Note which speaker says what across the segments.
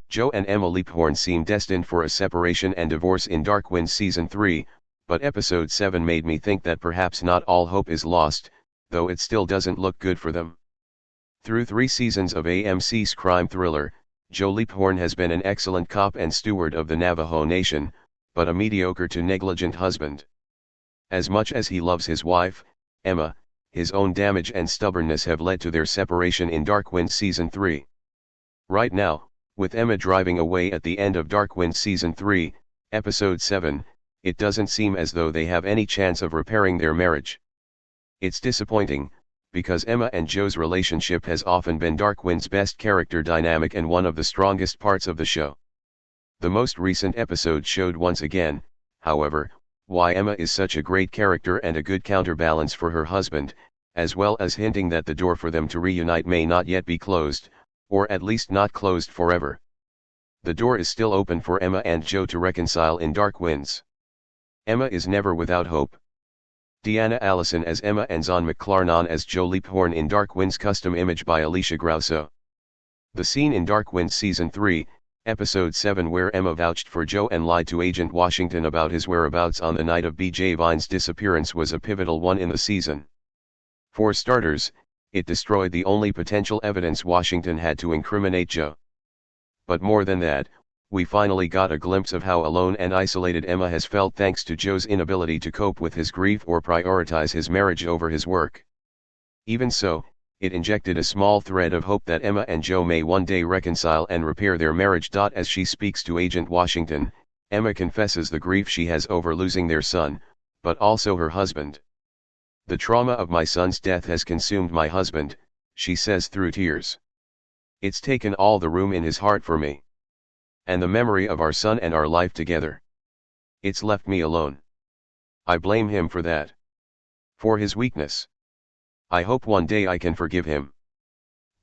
Speaker 1: Joe and Emma Leaphorn seem destined for a separation and divorce in Dark Winds Season 3, but Episode 7 made me think that perhaps not all hope is lost, though it still doesn't look good for them. Through 3 seasons of AMC's crime thriller, Joe Leaphorn has been an excellent cop and steward of the Navajo Nation, but a mediocre to negligent husband. As much as he loves his wife, Emma, his own damage and stubbornness have led to their separation in Dark Winds Season 3. Right now, with Emma driving away at the end of Dark Winds Season 3, Episode 7, it doesn't seem as though they have any chance of repairing their marriage. It's disappointing, because Emma and Joe's relationship has often been Dark Winds' best character dynamic and one of the strongest parts of the show. The most recent episode showed once again, however, why Emma is such a great character and a good counterbalance for her husband, as well as hinting that the door for them to reunite may not yet be closed, or at least not closed forever. The door is still open for Emma and Joe to reconcile in Dark Winds. Emma is never without hope. Deanna Allison as Emma and Zahn McClarnon as Joe Leaphorn in Dark Winds, custom image by Alicia Grosso. The scene in Dark Winds Season 3, Episode 7 where Emma vouched for Joe and lied to Agent Washington about his whereabouts on the night of BJ Vine's disappearance was a pivotal one in the season. For starters, it destroyed the only potential evidence Washington had to incriminate Joe. But more than that, we finally got a glimpse of how alone and isolated Emma has felt thanks to Joe's inability to cope with his grief or prioritize his marriage over his work. Even so, it injected a small thread of hope that Emma and Joe may one day reconcile and repair their marriage. As she speaks to Agent Washington, Emma confesses the grief she has over losing their son, but also her husband. "The trauma of my son's death has consumed my husband," she says through tears. "It's taken all the room in his heart for me. And the memory of our son and our life together. It's left me alone. I blame him for that. For his weakness. I hope one day I can forgive him.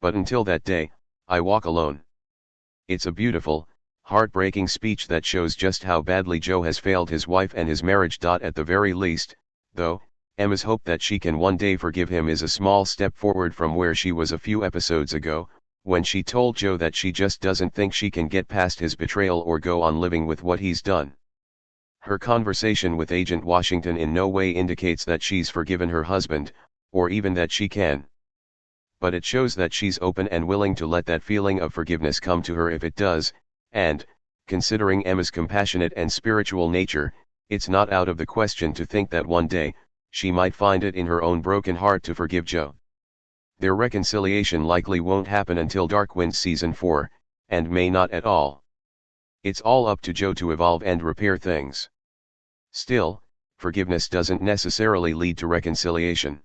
Speaker 1: But until that day, I walk alone." It's a beautiful, heartbreaking speech that shows just how badly Joe has failed his wife and his marriage. At the very least, though, Emma's hope that she can one day forgive him is a small step forward from where she was a few episodes ago, when she told Joe that she just doesn't think she can get past his betrayal or go on living with what he's done. Her conversation with Agent Washington in no way indicates that she's forgiven her husband, or even that she can. But it shows that she's open and willing to let that feeling of forgiveness come to her if it does, and, considering Emma's compassionate and spiritual nature, it's not out of the question to think that one day, she might find it in her own broken heart to forgive Joe. Their reconciliation likely won't happen until Dark Winds Season 4, and may not at all. It's all up to Joe to evolve and repair things. Still, forgiveness doesn't necessarily lead to reconciliation.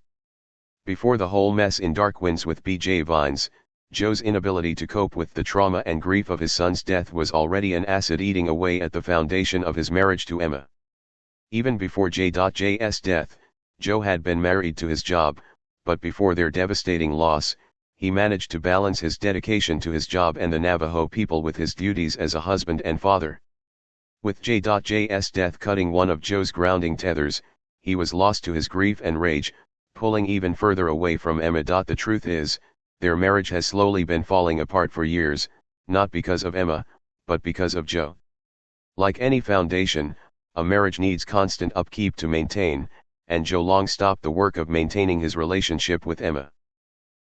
Speaker 1: Before the whole mess in Dark Winds with BJ Vines, Joe's inability to cope with the trauma and grief of his son's death was already an acid eating away at the foundation of his marriage to Emma. Even before J.J.'s death, Joe had been married to his job, but before their devastating loss, he managed to balance his dedication to his job and the Navajo people with his duties as a husband and father. With J.J.'s death cutting one of Joe's grounding tethers, he was lost to his grief and rage, pulling even further away from Emma. The truth is, their marriage has slowly been falling apart for years, not because of Emma, but because of Joe. Like any foundation, a marriage needs constant upkeep to maintain, and Joe long stopped the work of maintaining his relationship with Emma.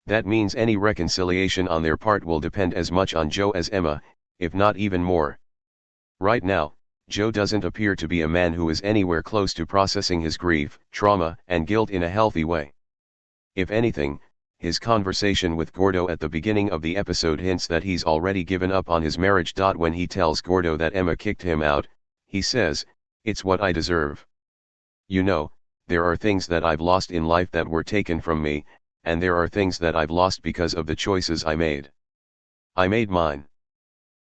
Speaker 1: That means any reconciliation on their part will depend as much on Joe as Emma, if not even more. Right now, Joe doesn't appear to be a man who is anywhere close to processing his grief, trauma, and guilt in a healthy way. If anything, his conversation with Gordo at the beginning of the episode hints that he's already given up on his marriage. When he tells Gordo that Emma kicked him out, he says, "It's what I deserve. You know, there are things that I've lost in life that were taken from me, and there are things that I've lost because of the choices I made. I made mine.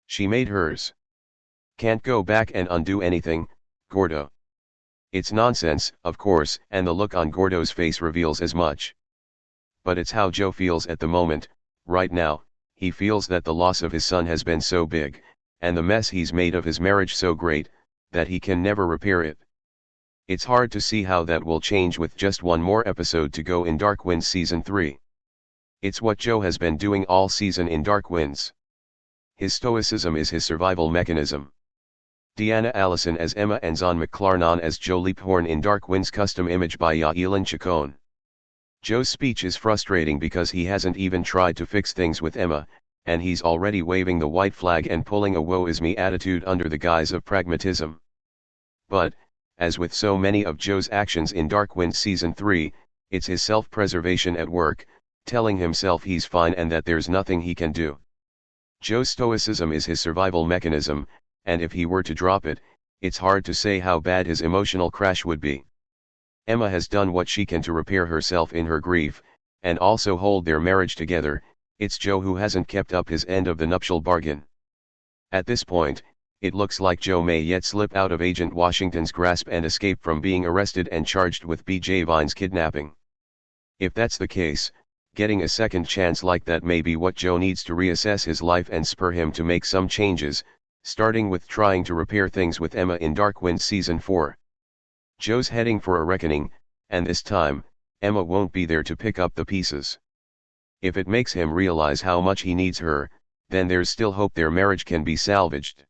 Speaker 1: She made hers. Can't go back and undo anything, Gordo." It's nonsense, of course, and the look on Gordo's face reveals as much. But it's how Joe feels at the moment. Right now, he feels that the loss of his son has been so big, and the mess he's made of his marriage so great, that he can never repair it. It's hard to see how that will change with just one more episode to go in Dark Winds Season 3. It's what Joe has been doing all season in Dark Winds. His stoicism is his survival mechanism. Deanna Allison as Emma and Zahn McClarnon as Joe Leaphorn in Dark Winds, custom image by Yaelin Chacon. Joe's speech is frustrating because he hasn't even tried to fix things with Emma, and he's already waving the white flag and pulling a woe is me attitude under the guise of pragmatism. But, as with so many of Joe's actions in Dark Winds Season 3, it's his self-preservation at work, telling himself he's fine and that there's nothing he can do. Joe's stoicism is his survival mechanism, and if he were to drop it, it's hard to say how bad his emotional crash would be. Emma has done what she can to repair herself in her grief, and also hold their marriage together. It's Joe who hasn't kept up his end of the nuptial bargain. At this point, it looks like Joe may yet slip out of Agent Washington's grasp and escape from being arrested and charged with BJ Vine's kidnapping. If that's the case, getting a second chance like that may be what Joe needs to reassess his life and spur him to make some changes, starting with trying to repair things with Emma in Dark Winds Season 4. Joe's heading for a reckoning, and this time, Emma won't be there to pick up the pieces. If it makes him realize how much he needs her, then there's still hope their marriage can be salvaged.